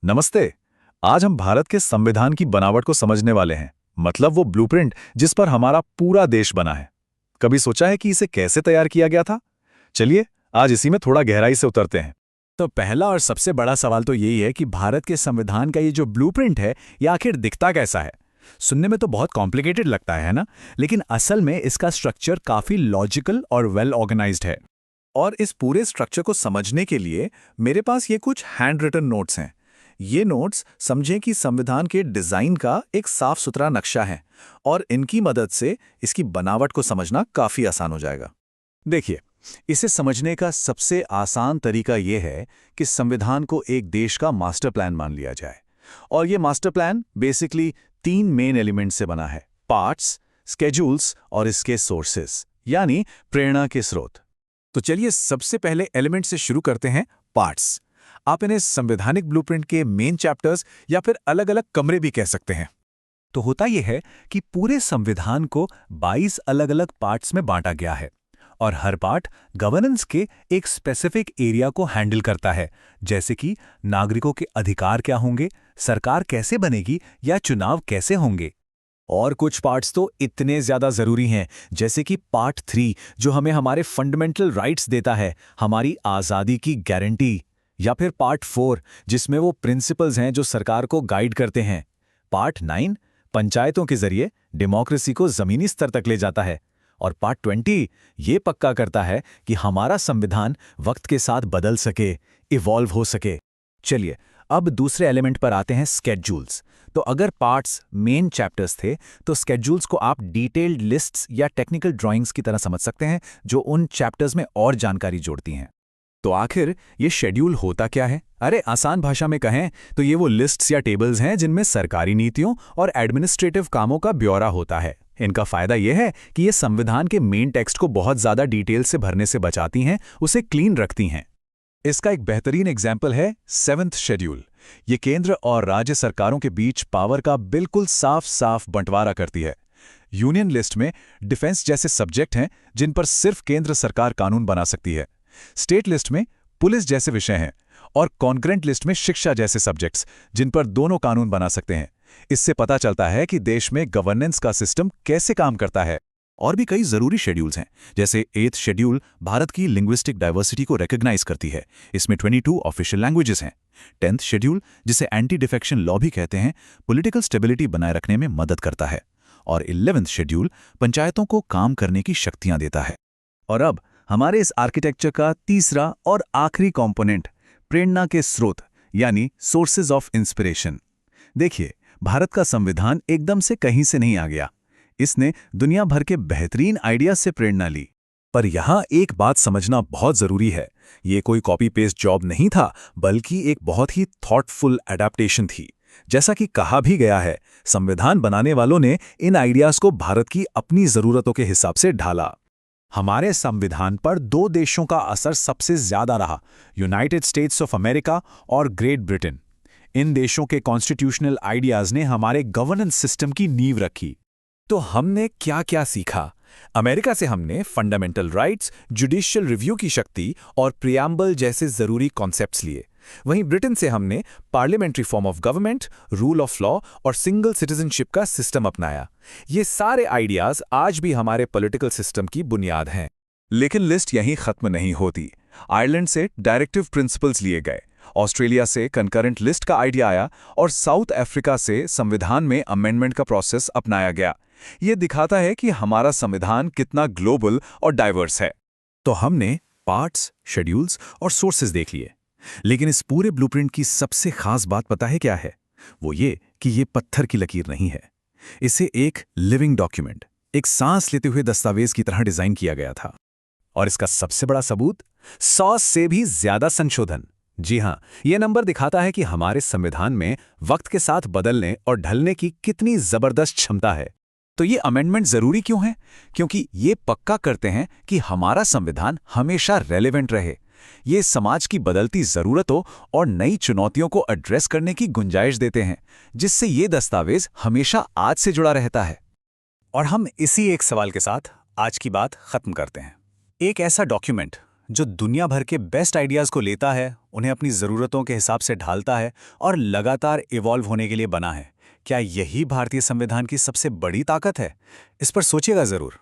नमस्ते। आज हम भारत के संविधान की बनावट को समझने वाले हैं, मतलब वो ब्लूप्रिंट जिस पर हमारा पूरा देश बना है। कभी सोचा है कि इसे कैसे तैयार किया गया था? चलिए आज इसी में थोड़ा गहराई से उतरते हैं। तो पहला और सबसे बड़ा सवाल तो यही है कि भारत के संविधान का ये जो ब्लूप्रिंट है, ये आखिर दिखता कैसा है। सुनने में तो बहुत कॉम्प्लिकेटेड लगता है ना, लेकिन असल में इसका स्ट्रक्चर काफी लॉजिकल और वेल ऑर्गेनाइज्ड है। और इस पूरे स्ट्रक्चर को समझने के लिए मेरे पास ये कुछ हैंड रिटन नोट्स हैं। ये नोट्स समझें कि संविधान के डिजाइन का एक साफ सुथरा नक्शा है और इनकी मदद से इसकी बनावट को समझना काफी आसान हो जाएगा। देखिए, इसे समझने का सबसे आसान तरीका यह है कि संविधान को एक देश का मास्टर प्लान मान लिया जाए। और ये master plan basically 3 main element से बना है: पार्ट्स, स्केड्यूल्स और इसके सोर्सेस, यानी प्रेरणा के स्रोत। तो चलिए सबसे पहले एलिमेंट से शुरू करते हैं, पार्ट्स। आप इन्हें संवैधानिक ब्लूप्रिंट के मेन चैप्टर्स या फिर अलग-अलग कमरे भी कह सकते हैं। तो होता यह है कि पूरे संविधान को 22 अलग-अलग पार्ट्स में बांटा गया है और हर पार्ट गवर्नेंस के एक स्पेसिफिक एरिया को हैंडल करता है, जैसे कि नागरिकों के अधिकार क्या होंगे, सरकार कैसे बनेगी या चुनाव कैसे होंगे। और कुछ पार्ट्स तो इतने ज्यादा जरूरी हैं, जैसे कि पार्ट 3 जो हमें हमारे फंडामेंटल राइट्स देता है, हमारी आज़ादी की गारंटी। या फिर पार्ट 4 जिसमें वो प्रिंसिपल्स हैं जो सरकार को गाइड करते हैं। पार्ट 9 पंचायतों के जरिए डेमोक्रेसी को जमीनी स्तर तक ले जाता है। और पार्ट 20 ये पक्का करता है कि हमारा संविधान वक्त के साथ बदल सके, इवॉल्व हो सके। चलिए अब दूसरे एलिमेंट पर आते हैं, स्केड्यूल्स। तो अगर पार्ट्स मेन चैप्टर्स थे, तो स्केड्यूल्स को आप डिटेल्ड लिस्ट्स या टेक्निकल ड्राइंग्स की तरह समझ सकते हैं, जो उन चैप्टर्स में और जानकारी जोड़ती हैं। तो आखिर ये शेड्यूल होता क्या है? अरे आसान भाषा में कहें तो ये वो लिस्ट्स या टेबल्स हैं जिनमें सरकारी नीतियों और एडमिनिस्ट्रेटिव कामों का ब्यौरा होता है। इनका फायदा यह है कि ये संविधान के मेन टेक्स्ट को बहुत ज्यादा डिटेल से भरने से बचाती हैं, उसे क्लीन रखती हैं। इसका एक बेहतरीन एग्जाम्पल है 7th शेड्यूल। ये केंद्र और राज्य सरकारों के बीच पावर का बिल्कुल साफ साफ बंटवारा करती है। यूनियन लिस्ट में डिफेंस जैसे सब्जेक्ट हैं जिन पर सिर्फ केंद्र सरकार कानून बना सकती है। स्टेट लिस्ट में पुलिस जैसे विषय हैं और कॉन्करेंट लिस्ट में शिक्षा जैसे सब्जेक्ट्स जिन पर दोनों कानून बना सकते हैं। इससे पता चलता है कि देश में गवर्नेंस का सिस्टम कैसे काम करता है। और भी कई जरूरी शेड्यूल्स हैं, जैसे 8th शेड्यूल भारत की लिंग्विस्टिक डाइवर्सिटी को रिकॉग्नाइज करती है। इसमें 22 ऑफिशियल लैंग्वेजेस हैं। 10th शेड्यूल, जिसे एंटी डिफेक्शन लॉ भी कहते हैं, पॉलिटिकल स्टेबिलिटी बनाए रखने में मदद करता है। और 11th शेड्यूल पंचायतों को काम करने की शक्तियां देता है। और अब हमारे इस आर्किटेक्चर का तीसरा और आखिरी कंपोनेंट, प्रेरणा के स्रोत, यानी सोर्सेज ऑफ इंस्पिरेशन। देखिए, भारत का संविधान एकदम से कहीं से नहीं आ गया। इसने दुनिया भर के बेहतरीन आइडियाज से प्रेरणा ली। पर यहां एक बात समझना बहुत जरूरी है, ये कोई कॉपी पेस्ट जॉब नहीं था, बल्कि एक बहुत ही थॉटफुल एडेप्टेशन थी। जैसा कि कहा भी गया है, संविधान बनाने वालों ने इन आइडियाज को भारत की अपनी जरूरतों के हिसाब से ढाला। हमारे संविधान पर 2 देशों का असर सबसे ज्यादा रहा, यूनाइटेड स्टेट्स ऑफ अमेरिका और ग्रेट ब्रिटेन। इन देशों के कॉन्स्टिट्यूशनल आइडियाज ने हमारे गवर्नेंस सिस्टम की नींव रखी। तो हमने क्या क्या सीखा? अमेरिका से हमने फंडामेंटल राइट्स, जुडिशियल रिव्यू की शक्ति और प्रियम्बल जैसे जरूरी कॉन्सेप्ट्स लिए। वहीं ब्रिटेन से हमने parliamentary form of government, rule of law और सिंगल सिटीजनशिप का सिस्टम अपनाया। ये सारे आइडियाज आज भी हमारे पॉलिटिकल सिस्टम की बुनियाद हैं। लेकिन लिस्ट यहीं खत्म नहीं होती। आयरलैंड से डायरेक्टिव प्रिंसिपल्स लिए गए, ऑस्ट्रेलिया से कंकरेंट लिस्ट का आइडिया आया और साउथ अफ्रीका से संविधान में अमेंडमेंट का प्रोसेस अपनाया गया। ये दिखाता है कि हमारा संविधान कितना ग्लोबल और डाइवर्स है। तो हमने पार्ट्स, शेड्यूल्स और सोर्सेज देख लिए, लेकिन इस पूरे ब्लूप्रिंट की सबसे खास बात पता है क्या है? वो ये कि ये पत्थर की लकीर नहीं है। इसे एक लिविंग डॉक्यूमेंट, एक सांस लेते हुए दस्तावेज की तरह डिजाइन किया गया था। और इसका सबसे बड़ा सबूत, 100 से भी ज्यादा संशोधन। जी हां, यह नंबर दिखाता है कि हमारे संविधान में वक्त के साथ बदलने और ढलने की कितनी जबरदस्त क्षमता है। तो ये अमेंडमेंट जरूरी क्यों है? क्योंकि ये पक्का करते हैं कि हमारा संविधान हमेशा रेलेवेंट रहे। ये समाज की बदलती जरूरतों और नई चुनौतियों को एड्रेस करने की गुंजाइश देते हैं, जिससे ये दस्तावेज हमेशा आज से जुड़ा रहता है। और हम इसी एक सवाल के साथ आज की बात खत्म करते हैं। एक ऐसा डॉक्यूमेंट जो दुनिया भर के बेस्ट आइडियाज़ को लेता है, उन्हें अपनी ज़रूरतों के हिसाब से ढालता है और लगातार इवॉल्व होने के लिए बना है। क्या यही भारतीय संविधान की सबसे बड़ी ताकत है? इस पर सोचिएगा ज़रूर।